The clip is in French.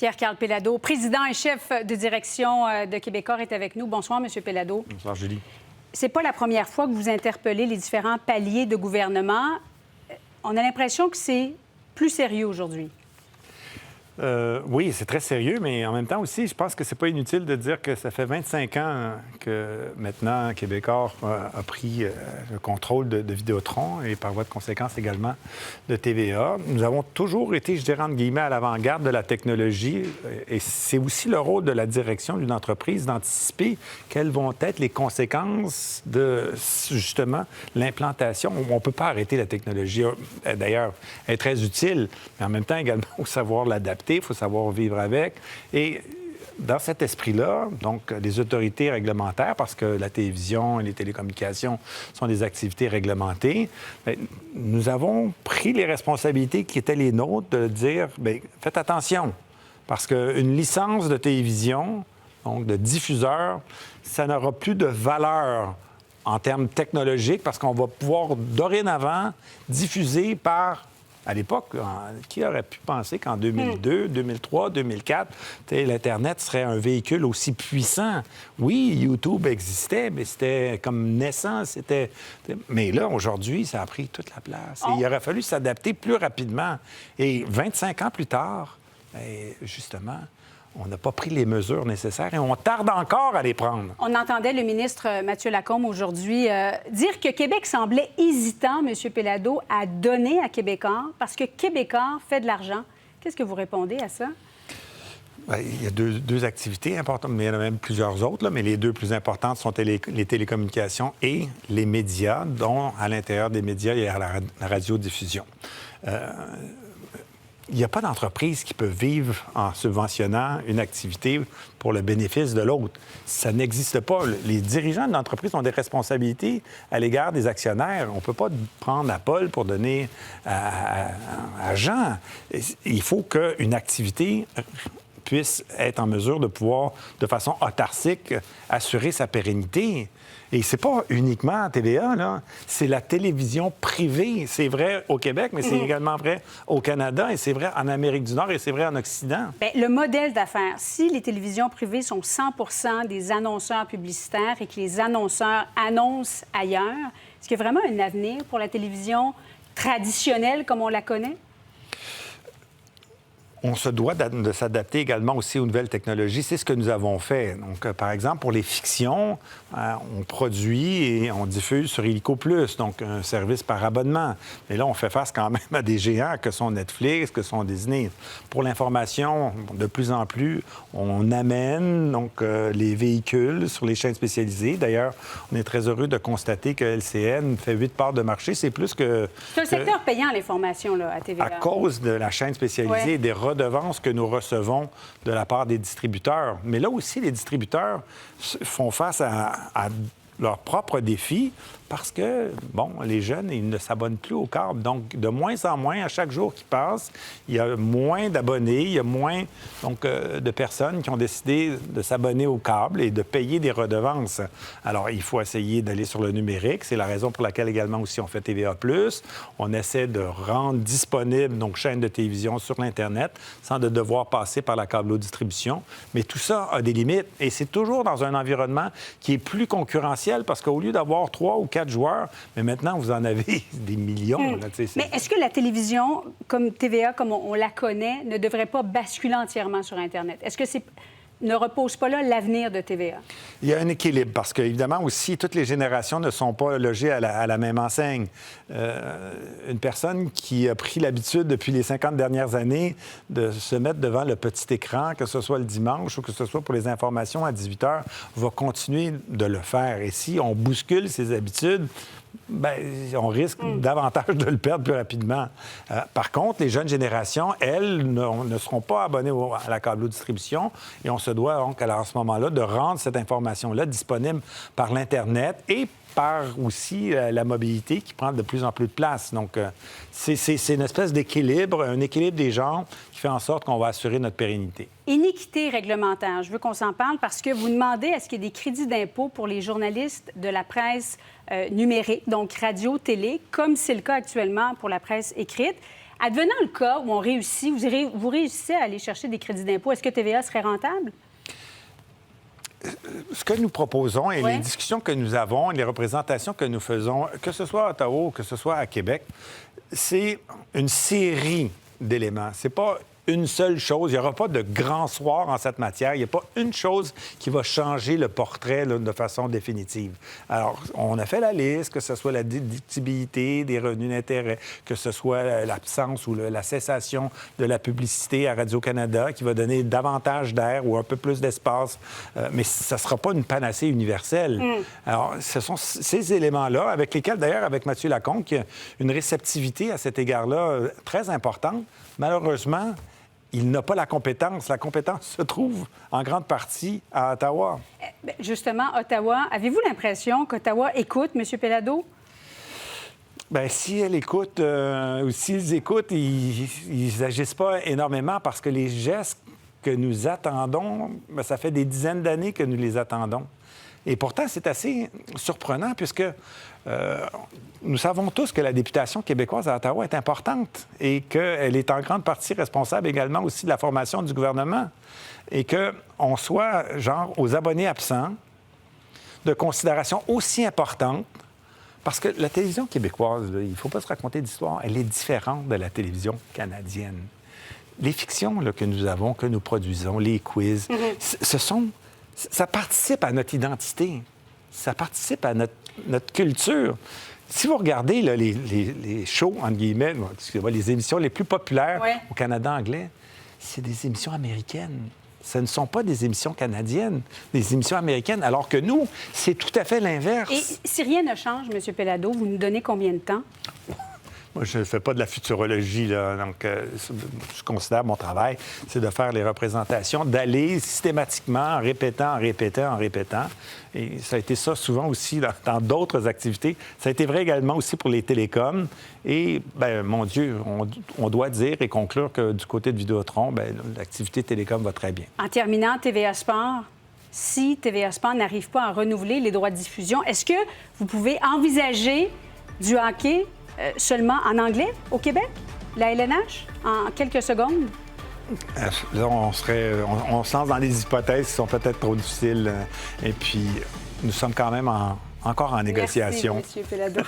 Pierre-Carl Péladeau, président et chef de direction de Québecor, est avec nous. Bonsoir, M. Péladeau. Bonsoir, Julie. C'est pas la première fois que vous interpellez les différents paliers de gouvernement. On a l'impression que c'est plus sérieux aujourd'hui. Oui, c'est très sérieux, mais en même temps aussi, je pense que c'est pas inutile de dire que ça fait 25 ans que maintenant Québecor a pris le contrôle de Vidéotron et par voie de conséquence également de TVA. Nous avons toujours été, je dirais entre guillemets, à l'avant-garde de la technologie et c'est aussi le rôle de la direction d'une entreprise d'anticiper quelles vont être les conséquences de, justement, l'implantation. On ne peut pas arrêter la technologie. D'ailleurs, elle est très utile, mais en même temps également, il faut savoir l'adapter. Il faut savoir vivre avec. Et dans cet esprit-là, donc, les autorités réglementaires, parce que la télévision et les télécommunications sont des activités réglementées, bien, nous avons pris les responsabilités qui étaient les nôtres de dire, bien, faites attention, parce qu'une licence de télévision, donc de diffuseur, ça n'aura plus de valeur en termes technologiques, parce qu'on va pouvoir dorénavant diffuser par... À l'époque, qui aurait pu penser qu'en 2002, 2003, 2004, l'Internet serait un véhicule aussi puissant? Oui, YouTube existait, mais c'était comme naissant. Mais là, aujourd'hui, ça a pris toute la place. Et il aurait fallu s'adapter plus rapidement. Et 25 ans plus tard, justement, on n'a pas pris les mesures nécessaires et on tarde encore à les prendre. On entendait le ministre Mathieu Lacombe aujourd'hui dire que Québec semblait hésitant, M. Péladeau, à donner à Québecor parce que Québecor fait de l'argent. Qu'est-ce que vous répondez à ça? Bien, il y a deux activités importantes, mais il y en a même plusieurs autres, là, mais les deux plus importantes sont les télécommunications et les médias, dont à l'intérieur des médias, il y a la radiodiffusion. Il n'y a pas d'entreprise qui peut vivre en subventionnant une activité pour le bénéfice de l'autre. Ça n'existe pas. Les dirigeants de l'entreprise ont des responsabilités à l'égard des actionnaires. On ne peut pas prendre à Paul pour donner à Jean. Il faut qu'une activité puisse être en mesure de pouvoir, de façon autarcique, assurer sa pérennité. Et c'est pas uniquement TVA, là. C'est la télévision privée. C'est vrai au Québec, mais c'est également vrai au Canada et c'est vrai en Amérique du Nord et c'est vrai en Occident. Bien, le modèle d'affaires, si les télévisions privées sont 100 des annonceurs publicitaires et que les annonceurs annoncent ailleurs, est-ce qu'il y a vraiment un avenir pour la télévision traditionnelle comme on la connaît? On se doit de s'adapter également aussi aux nouvelles technologies. C'est ce que nous avons fait. Donc, par exemple, pour les fictions, on produit et on diffuse sur Illico Plus, donc un service par abonnement. Mais là, on fait face quand même à des géants que sont Netflix, que sont Disney. Pour l'information, de plus en plus, on amène donc les véhicules sur les chaînes spécialisées. D'ailleurs, on est très heureux de constater que LCN fait 8 parts de marché. C'est plus que... C'est un secteur payant, l'information, là, à TVA. À cause de la chaîne spécialisée et des redevances que nous recevons de la part des distributeurs. Mais là aussi, les distributeurs font face à leurs propres défis parce que, bon, les jeunes, ils ne s'abonnent plus au câble. Donc, de moins en moins, à chaque jour qui passe, il y a moins d'abonnés, il y a moins donc, de personnes qui ont décidé de s'abonner au câble et de payer des redevances. Alors, il faut essayer d'aller sur le numérique. C'est la raison pour laquelle également aussi on fait TVA+. On essaie de rendre disponible donc chaînes de télévision sur l'Internet sans de devoir passer par la câblo-distribution. Mais tout ça a des limites et c'est toujours dans un environnement qui est plus concurrentiel parce qu'au lieu d'avoir 3 ou 4 joueurs, mais maintenant, vous en avez des millions. Là, mais est-ce que la télévision, comme TVA, comme on la connaît, ne devrait pas basculer entièrement sur Internet? Est-ce que ne repose pas là l'avenir de TVA? Il y a un équilibre parce qu'évidemment aussi, toutes les générations ne sont pas logées à la même enseigne. Une personne qui a pris l'habitude depuis les 50 dernières années de se mettre devant le petit écran, que ce soit le dimanche ou que ce soit pour les informations à 18 h, va continuer de le faire. Et si on bouscule ses habitudes, bien, on risque davantage de le perdre plus rapidement. Par contre, les jeunes générations, elles, ne seront pas abonnées à la câblo-distribution et on se doit donc, à ce moment-là, de rendre cette information-là disponible par l'Internet et par aussi la mobilité qui prend de plus en plus de place. Donc, c'est une espèce d'équilibre, un équilibre des genres qui fait en sorte qu'on va assurer notre pérennité. Iniquité réglementaire, je veux qu'on s'en parle parce que vous demandez à ce qu'il y ait des crédits d'impôt pour les journalistes de la presse numérique, donc radio, télé, comme c'est le cas actuellement pour la presse écrite. Advenant le cas où on réussit, vous réussissez à aller chercher des crédits d'impôt, est-ce que TVA serait rentable? Ce que nous proposons et Oui. les discussions que nous avons, les représentations que nous faisons, que ce soit à Ottawa ou que ce soit à Québec, c'est une série d'éléments. C'est pas une seule chose. Il n'y aura pas de grand soir en cette matière. Il n'y a pas une chose qui va changer le portrait là, de façon définitive. Alors, on a fait la liste, que ce soit la déductibilité des revenus d'intérêt, que ce soit l'absence ou la cessation de la publicité à Radio-Canada qui va donner davantage d'air ou un peu plus d'espace. Mais ça ne sera pas une panacée universelle. Alors, ce sont ces éléments-là avec lesquels, d'ailleurs, avec Mathieu Lacombe, il y a une réceptivité à cet égard-là très importante. Malheureusement, il n'a pas la compétence. La compétence se trouve en grande partie à Ottawa. Bien, justement, Ottawa, avez-vous l'impression qu'Ottawa écoute M. Péladeau? Bien, si elle écoute, ou s'ils écoutent, ils n'agissent pas énormément parce que les gestes que nous attendons, bien, ça fait des dizaines d'années que nous les attendons. Et pourtant, c'est assez surprenant puisque nous savons tous que la députation québécoise à Ottawa est importante et qu'elle est en grande partie responsable également aussi de la formation du gouvernement et qu'on soit, genre, aux abonnés absents de considération aussi importante parce que la télévision québécoise, là, il ne faut pas se raconter d'histoire, elle est différente de la télévision canadienne. Les fictions là, que nous avons, que nous produisons, les quiz, ça participe à notre identité, ça participe à notre culture. Si vous regardez là, les shows, entre guillemets, les émissions les plus populaires au Canada anglais, c'est des émissions américaines. Ce ne sont pas des émissions canadiennes, des émissions américaines, alors que nous, c'est tout à fait l'inverse. Et si rien ne change, M. Péladeau, vous nous donnez combien de temps? Moi, je ne fais pas de la futurologie, là. Donc, je considère mon travail, c'est de faire les représentations, d'aller systématiquement, en répétant. Et ça a été ça souvent aussi dans d'autres activités. Ça a été vrai également aussi pour les télécoms. Et, bien, mon Dieu, on doit dire et conclure que du côté de Vidéotron, bien, l'activité télécom va très bien. En terminant, TVA Sport, si TVA Sport n'arrive pas à renouveler les droits de diffusion, est-ce que vous pouvez envisager du hockey seulement en anglais au Québec, la LNH, en quelques secondes? Là, on se lance dans des hypothèses qui sont peut-être trop difficiles. Et puis, nous sommes quand même encore en négociation. Merci, M. Péladeau.